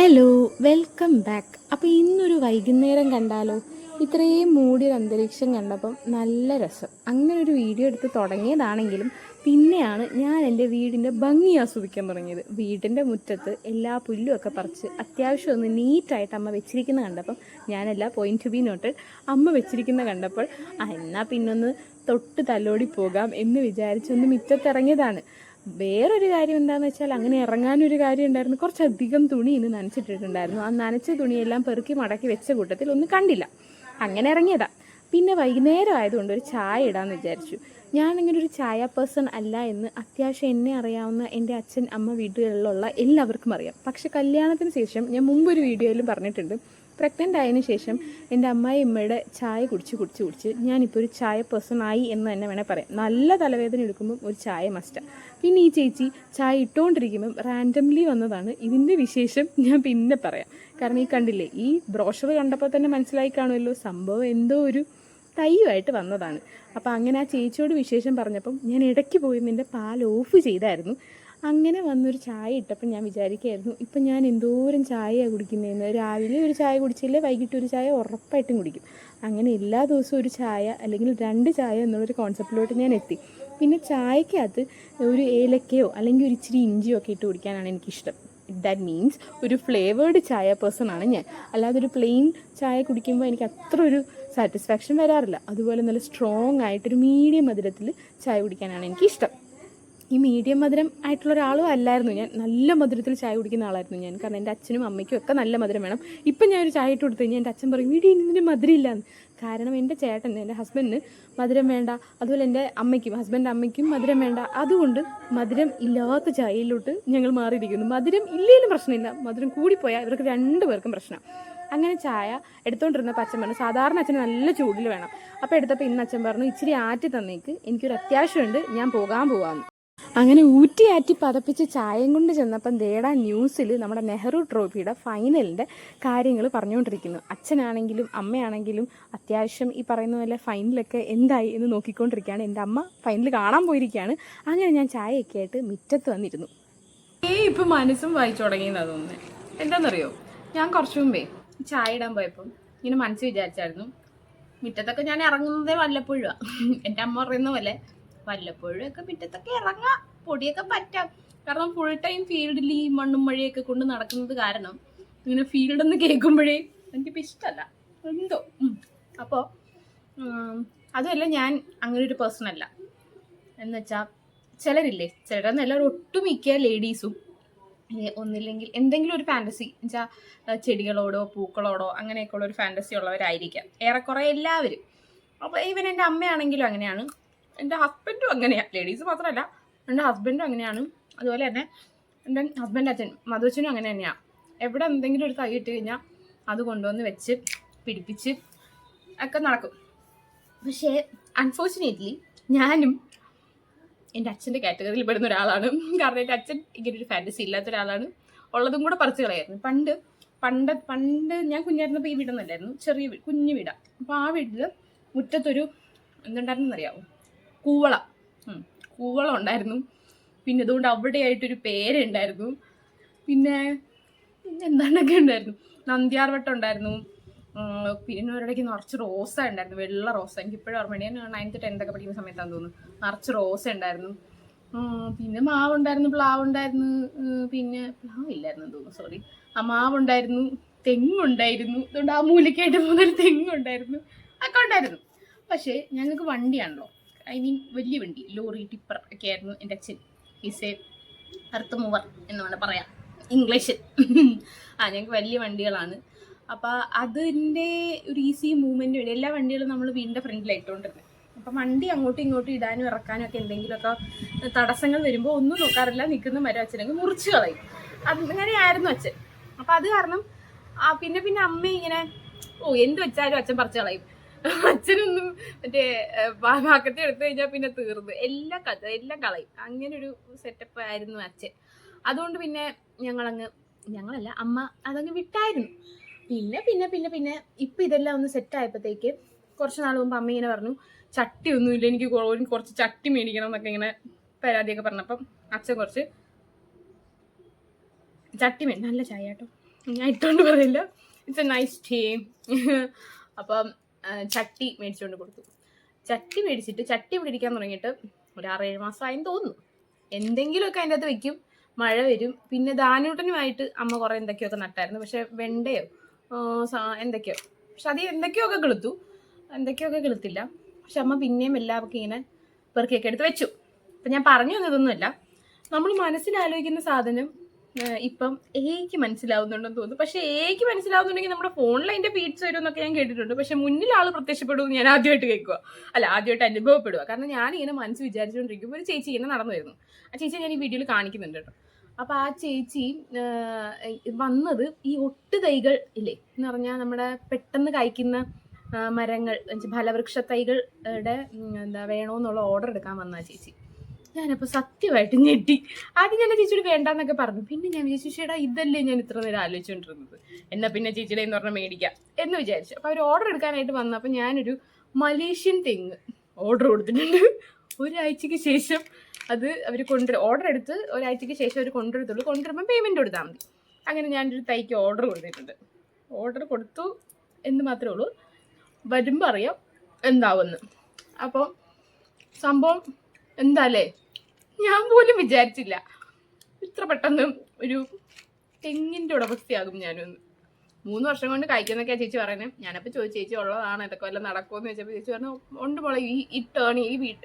Hello, welcome back. അപ്പോൾ ഇന്നൊരു വൈകുന്നേരം കണ്ടാലോ? ഇത്രയും മൂടിയൊരു അന്തരീക്ഷം കണ്ടപ്പം നല്ല രസം. അങ്ങനെ ഒരു വീഡിയോ എടുത്ത് തുടങ്ങിയതാണെങ്കിലും പിന്നെയാണ് ഞാൻ എൻ്റെ വീടിൻ്റെ ഭംഗി ആസ്വദിക്കാൻ തുടങ്ങിയത്. വീടിൻ്റെ മുറ്റത്ത് എല്ലാ പുല്ലുമൊക്കെ പറിച്ച് അത്യാവശ്യം ഒന്ന് നീറ്റായിട്ട് അമ്മ വെച്ചിരിക്കുന്ന കണ്ടപ്പം ഞാനെല്ലാം പോയിന്റ് ടു ബി നോട്ടഡ് അമ്മ വെച്ചിരിക്കുന്ന കണ്ടപ്പോൾ എന്നാൽ പിന്നൊന്ന് തൊട്ട് തലോടി പോകാം എന്ന് വിചാരിച്ചൊന്ന് മുറ്റത്തിറങ്ങിയതാണ്. വേറൊരു കാര്യം എന്താണെന്ന് വെച്ചാൽ അങ്ങനെ ഇറങ്ങാനൊരു കാര്യം ഉണ്ടായിരുന്നു. കുറച്ചധികം തുണി ഇന്ന് നനച്ചിട്ടിട്ടുണ്ടായിരുന്നു. ആ നനച്ച തുണിയെല്ലാം പെറുക്കി മടക്കി വെച്ച കൂട്ടത്തിൽ ഒന്നും കണ്ടില്ല. അങ്ങനെ ഇറങ്ങിയതാ. പിന്നെ വൈകുന്നേരം ആയതുകൊണ്ട് ഒരു ചായ ഇടാമെന്ന് വിചാരിച്ചു. ഞാനിങ്ങനെ ഒരു ചായ പേഴ്സൺ അല്ല എന്ന് അത്യാവശ്യം എന്നെ അറിയാവുന്ന എൻ്റെ അച്ഛൻ അമ്മ വീടുകളിലുള്ള എല്ലാവർക്കും അറിയാം. പക്ഷെ കല്യാണത്തിന് ശേഷം ഞാൻ മുമ്പൊരു വീഡിയോയിലും പറഞ്ഞിട്ടുണ്ട്, പ്രഗ്നൻ്റ് ആയതിനു ശേഷം എൻ്റെ അമ്മയുടെ ചായ കുടിച്ച് ഞാനിപ്പോൾ ഒരു ചായ പേഴ്സൺ ആയി എന്ന് തന്നെ വേണേൽ പറയാം. നല്ല തലവേദന എടുക്കുമ്പം ഒരു ചായ മസ്റ്റാണ്. പിന്നെ ഈ ചേച്ചി ചായ ഇട്ടുകൊണ്ടിരിക്കുമ്പം റാൻഡംലി വന്നതാണ്. ഇതിൻ്റെ വിശേഷം ഞാൻ പിന്നെ പറയാം. കാരണം ഈ കണ്ടില്ലേ, ഈ ബ്രോഷർ കണ്ടപ്പോൾ തന്നെ മനസ്സിലായി കാണുമല്ലോ, സംഭവം എന്തോ ഒരു തയ്യുമായിട്ട് വന്നതാണ്. അപ്പോൾ അങ്ങനെ ആ ചേച്ചിയോട് വിശേഷം പറഞ്ഞപ്പം ഞാൻ ഇടയ്ക്ക് പോയി എൻ്റെ പാൽ ഓഫ് ചെയ്തായിരുന്നു. അങ്ങനെ വന്നൊരു ചായ ഇട്ടപ്പോൾ ഞാൻ വിചാരിക്കുകയായിരുന്നു, ഇപ്പം ഞാൻ എന്തോരം ചായയാണ് കുടിക്കുന്നതെന്ന്. രാവിലെ ഒരു ചായ കുടിച്ചില്ലേ, വൈകിട്ട് ഒരു ചായ ഉറപ്പായിട്ടും കുടിക്കും. അങ്ങനെ എല്ലാ ദിവസവും ഒരു ചായ അല്ലെങ്കിൽ 2 ചായ എന്നുള്ളൊരു കോൺസെപ്റ്റിലോട്ട് ഞാൻ എത്തി. പിന്നെ ചായക്കകത്ത് ഒരു ഏലക്കയോ അല്ലെങ്കിൽ ഒരു ഇച്ചിരി ഇഞ്ചിയോ ഒക്കെ ഇട്ട് കുടിക്കാനാണ് എനിക്കിഷ്ടം. ദാറ്റ് മീൻസ് ഒരു ഫ്ലേവേർഡ് ചായ പേഴ്സൺ ആണ് ഞാൻ. അല്ലാതെ ഒരു പ്ലെയിൻ ചായ കുടിക്കുമ്പോൾ എനിക്ക് അത്ര ഒരു സാറ്റിസ്ഫാക്ഷൻ വരാറില്ല. അതുപോലെ നല്ല സ്ട്രോങ് ആയിട്ടൊരു മീഡിയം മധുരത്തിൽ ചായ കുടിക്കാനാണ് എനിക്കിഷ്ടം. ഈ മീഡിയം മധുരം ആയിട്ടുള്ള ഒരാളും അല്ലായിരുന്നു ഞാൻ. നല്ല മധുരത്തിൽ ചായ കുടിക്കുന്ന ആളായിരുന്നു ഞാൻ. കാരണം എൻ്റെ അച്ഛനും അമ്മയ്ക്കും ഒക്കെ നല്ല മധുരം വേണം. ഇപ്പം ഞാനൊരു ചായ ഇട്ട് കൊടുത്തു കഴിഞ്ഞാൽ എൻ്റെ അച്ഛൻ പറയും, വീട്ടിൽ ഇതിന് മധുരം ഇല്ലയെന്ന്. കാരണം എൻ്റെ ചേട്ടന്, എൻ്റെ ഹസ്ബൻഡിന് മധുരം വേണ്ട. അതുപോലെ എൻ്റെ ഹസ്ബൻഡിൻ്റെ അമ്മയ്ക്കും മധുരം വേണ്ട. അതുകൊണ്ട് മധുരം ഇല്ലാത്ത ചായയിലോട്ട് ഞങ്ങൾ മാറിയിരിക്കുന്നു. മധുരം ഇല്ലെങ്കിലും പ്രശ്നമില്ല, മധുരം കൂടിപ്പോയാൽ ഇവർക്ക് 2 പേർക്കും പ്രശ്നം. അങ്ങനെ ചായ എടുത്തുകൊണ്ടിരുന്നപ്പോൾ അച്ഛൻ പറഞ്ഞു, സാധാരണ അച്ഛന് നല്ല ചൂടിൽ വേണം. അപ്പോൾ എടുത്തപ്പോൾ ഇന്ന് അച്ഛൻ പറഞ്ഞു, ഇച്ചിരി ആറ്റി തന്നേക്ക്, എനിക്കൊരു അത്യാവശ്യമുണ്ട്, ഞാൻ പോകാമെന്ന്. അങ്ങനെ ഊറ്റിയാറ്റി പതപ്പിച്ച് ചായയും കൊണ്ട് ചെന്നപ്പം ദേടാ ന്യൂസിൽ നമ്മുടെ നെഹ്റു ട്രോഫിയുടെ ഫൈനലിൻ്റെ കാര്യങ്ങൾ പറഞ്ഞുകൊണ്ടിരിക്കുന്നു. അച്ഛനാണെങ്കിലും അമ്മയാണെങ്കിലും അത്യാവശ്യം ഈ പറയുന്ന പോലെ ഫൈനലൊക്കെ എന്തായി എന്ന് നോക്കിക്കൊണ്ടിരിക്കുകയാണ്. എൻ്റെ അമ്മ ഫൈനൽ കാണാൻ പോയിരിക്കുകയാണ്. അങ്ങനെ ഞാൻ ചായയൊക്കെ ആയിട്ട് മുറ്റത്ത് വന്നിരുന്നു. ഇപ്പം മനസ്സും വായിച്ചു തുടങ്ങിയെന്നാണ് തോന്നുന്നത്. എന്താണെന്നറിയോ, ഞാൻ കുറച്ചു മുമ്പേ ചായ ഇടാൻ പോയപ്പം ഇങ്ങനെ മനസ്സ് വിചാരിച്ചായിരുന്നു, മുറ്റത്തൊക്കെ ഞാൻ ഇറങ്ങുന്നതേ വല്ലപ്പോഴും. എൻ്റെ അമ്മ പറയുന്ന പോലെ വല്ലപ്പോഴും ഒക്കെ മുറ്റത്തൊക്കെ ഇറങ്ങാം, പൊടിയൊക്കെ പറ്റാം. കാരണം ഫുൾ ടൈം ഫീൽഡിൽ ഈ മണ്ണും മഴയൊക്കെ കൊണ്ട് നടക്കുന്നത് കാരണം ഇങ്ങനെ ഫീൽഡെന്ന് കേൾക്കുമ്പോഴേ എനിക്കിപ്പോൾ ഇഷ്ടമല്ല എന്തോ. അപ്പോൾ അതുമല്ല, ഞാൻ അങ്ങനെ ഒരു പേഴ്സൺ അല്ല. എന്നുവെച്ചാൽ ചിലരില്ലേ, ചിലരെന്നല്ല ഒട്ടുമിക്ക ലേഡീസും ഒന്നില്ലെങ്കിൽ എന്തെങ്കിലും ഒരു ഫാൻറ്റസി എന്നുവെച്ചാൽ ചെടികളോടോ പൂക്കളോടോ അങ്ങനെയൊക്കെയുള്ള ഒരു ഫാൻറ്റസി ഉള്ളവരായിരിക്കാം ഏറെക്കുറെ എല്ലാവരും. അപ്പോൾ ഈവൻ എൻ്റെ അമ്മയാണെങ്കിലും അങ്ങനെയാണ്, എൻ്റെ ഹസ്ബൻഡും അങ്ങനെയാണ്. ലേഡീസ് മാത്രമല്ല, എൻ്റെ ഹസ്ബൻഡും അങ്ങനെയാണ്. അതുപോലെ തന്നെ എൻ്റെ ഹസ്ബൻഡ് അച്ഛൻ മധുവച്ചനും അങ്ങനെ തന്നെയാണ്. എവിടെ എന്തെങ്കിലും ഒരു തൈ ഇട്ട് കഴിഞ്ഞാൽ അത് കൊണ്ടുവന്ന് വെച്ച് പിടിപ്പിച്ച് ഒക്കെ നടക്കും. പക്ഷേ അൺഫോർച്ചുനേറ്റ്ലി ഞാനും എൻ്റെ അച്ഛൻ്റെ കാറ്റഗറിയിൽ പെടുന്ന ഒരാളാണ്. കാരണം എൻ്റെ അച്ഛൻ ഇങ്ങനൊരു ഫാൻറ്റസി ഇല്ലാത്ത ഒരാളാണ്. ഉള്ളതും കൂടെ പറിച്ച് കളയായിരുന്നു. പണ്ട് ഞാൻ കുഞ്ഞായിരുന്നപ്പോൾ ഈ വീടൊന്നല്ലായിരുന്നു, ചെറിയ കുഞ്ഞു വീടാണ്. അപ്പോൾ ആ വീട്ടിൽ മുറ്റത്തൊരു എന്തുണ്ടായിരുന്നെന്നറിയാമോ, കൂവളം ഉണ്ടായിരുന്നു. പിന്നെ അതുകൊണ്ട് അവിടെയായിട്ടൊരു പേരുണ്ടായിരുന്നു. പിന്നെ എന്താണ്ടൊക്കെ ഉണ്ടായിരുന്നു, നന്ദ്യാർവട്ടം ഉണ്ടായിരുന്നു. പിന്നെ ഒരിടയ്ക്ക് നിറച്ച് റോസ ഉണ്ടായിരുന്നു, വെള്ള റോസ. എനിക്കിപ്പോഴും ഓർമ്മ, ഞാൻ 9th 10th പഠിക്കുന്ന സമയത്താണെന്ന് തോന്നുന്നു. നിറച്ച് റോസ ഉണ്ടായിരുന്നു. പിന്നെ മാവുണ്ടായിരുന്നു, പ്ലാവുണ്ടായിരുന്നു. പിന്നെ പ്ലാവില്ലായിരുന്നു തോന്നുന്നു, സോറി. മാവുണ്ടായിരുന്നു, തെങ്ങുണ്ടായിരുന്നു. അതുകൊണ്ട് ആ മൂലിക്കായിട്ട് മുതൽ തെങ്ങുണ്ടായിരുന്നു, ഒക്കെ ഉണ്ടായിരുന്നു. പക്ഷേ ഞങ്ങൾക്ക് വണ്ടിയാണല്ലോ, ഐ മീൻ വലിയ വണ്ടി, ലോറി, ടിപ്പർ ഒക്കെ ആയിരുന്നു എൻ്റെ അച്ഛൻ. ഈസ് എ എർത്ത് മൂവർ എന്ന് വേണം പറയാം ഇംഗ്ലീഷിൽ. ഞങ്ങൾക്ക് വലിയ വണ്ടികളാണ്. അപ്പോൾ അതിൻ്റെ ഒരു ഈസി മൂവ്മെൻറ്റ് വേണ്ടി എല്ലാ വണ്ടികളും നമ്മൾ വീടിൻ്റെ ഫ്രണ്ടിലാണ് ഇട്ടുകൊണ്ടിരുന്നത്. അപ്പം വണ്ടി അങ്ങോട്ടും ഇങ്ങോട്ടും ഇടാനും ഇറക്കാനും ഒക്കെ എന്തെങ്കിലുമൊക്കെ തടസ്സങ്ങൾ വരുമ്പോൾ ഒന്നും നോക്കാറില്ല, നിൽക്കുന്ന മരം അച്ഛനങ്ങ് മുറിച്ച് കളയും. അങ്ങനെയായിരുന്നു അച്ഛൻ. അപ്പം അത് കാരണം പിന്നെ അമ്മ ഇങ്ങനെ എന്ത് വെച്ചാലും അച്ഛൻ പറിച്ച് കളയും. അച്ഛനൊന്നും മറ്റേ പാക്കത്തെ എടുത്തു കഴിഞ്ഞാൽ പിന്നെ തീർന്നു, എല്ലാം കളയും. അങ്ങനെ ഒരു സെറ്റപ്പ് ആയിരുന്നു അച്ഛൻ. അതുകൊണ്ട് പിന്നെ ഞങ്ങളല്ല അമ്മ അതങ്ങ് വിട്ടായിരുന്നു. പിന്നെ ഇപ്പം ഇതെല്ലാം ഒന്ന് സെറ്റായപ്പോഴത്തേക്ക് കുറച്ച് നാൾ മുമ്പ് അമ്മ ഇങ്ങനെ പറഞ്ഞു, ചട്ടിയൊന്നുമില്ല, എനിക്ക് കുറച്ച് ചട്ടി മേടിക്കണം എന്നൊക്കെ ഇങ്ങനെ പരാതിയൊക്കെ പറഞ്ഞപ്പം അച്ഛൻ കുറച്ച് ചട്ടി നല്ല ചായ കേട്ടോ, ഞാൻ ഇട്ടുകൊണ്ട് പറയില്ല. It's a nice tea. അപ്പം ചട്ടി മേടിച്ചുകൊണ്ട് കൊടുത്തു. ചട്ടി മേടിച്ചിട്ട് ചട്ടി ഇവിടെ ഇരിക്കാൻ തുടങ്ങിയിട്ട് ഒരു 6-7 മാസമായെന്ന് തോന്നുന്നു. എന്തെങ്കിലുമൊക്കെ അതിൻ്റെ അകത്ത് വെക്കും, മഴ വരും. പിന്നെ ധാന്യൂട്ടനുമായിട്ട് അമ്മ കുറേ എന്തൊക്കെയൊക്കെ നട്ടായിരുന്നു. പക്ഷെ വെണ്ടയോ എന്തൊക്കെയോ, പക്ഷെ അത് എന്തൊക്കെയൊക്കെ കിളുത്തു, എന്തൊക്കെയൊക്കെ കിളുത്തില്ല. പക്ഷെ അമ്മ പിന്നെയും എല്ലാവർക്കും ഇങ്ങനെ പെറുക്കിയൊക്കെ എടുത്ത് വെച്ചു. അപ്പം ഞാൻ പറഞ്ഞു തന്നതൊന്നുമല്ല, നമ്മൾ മനസ്സിലാലോചിക്കുന്ന സാധനം ഇപ്പം എയ്ക്ക് മനസ്സിലാവുന്നുണ്ടെന്ന് തോന്നുന്നു. പക്ഷെ എയ്ക്ക് മനസ്സിലാവുന്നുണ്ടെങ്കിൽ നമ്മുടെ ഫോണിൽ അതിൻ്റെ ഫീഡ്സ് വരും എന്നൊക്കെ ഞാൻ കേട്ടിട്ടുണ്ട്. പക്ഷെ മുന്നിൽ ആൾ പ്രത്യക്ഷപ്പെടുമെന്ന് ഞാൻ ആദ്യമായിട്ട് കേൾക്കുക, അല്ല ആദ്യമായിട്ട് അനുഭവപ്പെടുക. കാരണം ഞാനിങ്ങനെ മനസ്സ് വിചാരിച്ചുകൊണ്ടിരിക്കുമ്പോൾ ഒരു ചേച്ചി ഇങ്ങനെ നടന്നു വരുന്നു. ആ ചേച്ചി ഞാൻ ഈ വീഡിയോയിൽ കാണിക്കുന്നുണ്ട് കേട്ടോ. അപ്പോൾ ആ ചേച്ചി വന്നത് ഈ ഒട്ട് തൈകൾ ഇല്ലേ എന്ന് പറഞ്ഞാൽ നമ്മുടെ പെട്ടെന്ന് കായ്ക്കുന്ന മരങ്ങൾ, ഫലവൃക്ഷ തൈകളുടെ എന്താ വേണമെന്നുള്ള ഓർഡർ എടുക്കാൻ വന്ന ആ ചേച്ചി. ഞാനപ്പോൾ സത്യമായിട്ട് ഞെട്ടി. ആദ്യം ഞാൻ ചേച്ചിയോട് വേണ്ടാന്നൊക്കെ പറഞ്ഞു. പിന്നെ ഞാൻ വിചാരിച്ചു, ചേട്ടാ ഇതല്ലേ ഞാൻ ഇത്ര നേരം ആലോചിച്ചുകൊണ്ടിരുന്നത്, എന്നാ പിന്നെ ചേച്ചിയുടെ എന്ന് പറഞ്ഞാൽ മേടിക്കാം എന്ന് വിചാരിച്ചു. അപ്പോൾ അവർ ഓർഡർ എടുക്കാനായിട്ട് വന്നപ്പോൾ ഞാനൊരു മലേഷ്യൻ തെങ്ങ് ഓർഡർ കൊടുത്തിട്ടുണ്ട്. ഒരാഴ്ചയ്ക്ക് ശേഷം അത് അവർ ഓർഡർ എടുത്ത് ഒരാഴ്ചയ്ക്ക് ശേഷം അവർ കൊണ്ടുവരത്തുള്ളൂ. കൊണ്ടുവരുമ്പോൾ പേയ്മെൻറ്റ് കൊടുത്താൽ മതി. അങ്ങനെ ഞാനൊരു തൈക്ക് ഓർഡർ കൊടുത്തിട്ടുണ്ട്. ഓർഡർ കൊടുത്തു എന്ന് മാത്രമേ ഉള്ളൂ, വരുമ്പോൾ അറിയാം എന്താവുമെന്ന്. അപ്പോൾ സംഭവം എന്താല്ലേ, ഞാൻ പോലും വിചാരിച്ചില്ല ഇത്ര പെട്ടെന്ന് ഒരു തെങ്ങിൻ്റെ ഉടമസ്ഥയാകും ഞാനൊന്ന്. 3 വർഷം കൊണ്ട് കഴിക്കുന്നൊക്കെയാണ് ചേച്ചി പറയുന്നത്. ഞാനപ്പോൾ ചോദിച്ചു, ചേച്ചി ഉള്ളതാണ് ഇതൊക്കെ വല്ലതും നടക്കുമെന്ന് ചോദിച്ചപ്പോൾ ചേച്ചി പറഞ്ഞു ഉണ്ട് മോളെ, ഈ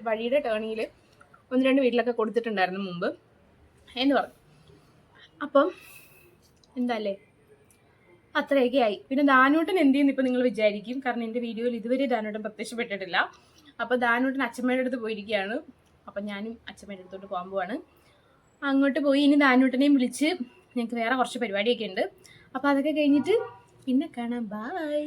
വഴിയുടെ ടേണിയിൽ 1-2 വീട്ടിലൊക്കെ കൊടുത്തിട്ടുണ്ടായിരുന്നു മുമ്പ് എന്ന് പറഞ്ഞു. അപ്പം എന്താല്ലേ അത്രയൊക്കെ ആയി. പിന്നെ ദാനൂട്ടൻ എന്ത് ചെയ്യുന്നു ഇപ്പം നിങ്ങൾ വിചാരിക്കും, കാരണം എൻ്റെ വീഡിയോയിൽ ഇതുവരെ ദാനൂട്ടൻ പ്രത്യക്ഷപ്പെട്ടിട്ടില്ല. അപ്പോൾ ദാനൂട്ടൻ അച്ഛമ്മയുടെ അടുത്ത് പോയിരിക്കുകയാണ്. അപ്പം ഞാനും അച്ഛമ്മയുടെ അടുത്തോട്ട് പോകാൻ പോവാണ്. അങ്ങോട്ട് പോയി ഇനി ദാനൂട്ടനെയും വിളിച്ച് ഞങ്ങൾക്ക് വേറെ കുറച്ച് പരിപാടിയൊക്കെ ഉണ്ട്. അപ്പോൾ അതൊക്കെ കഴിഞ്ഞിട്ട് പിന്നെ കാണാം. ബൈ.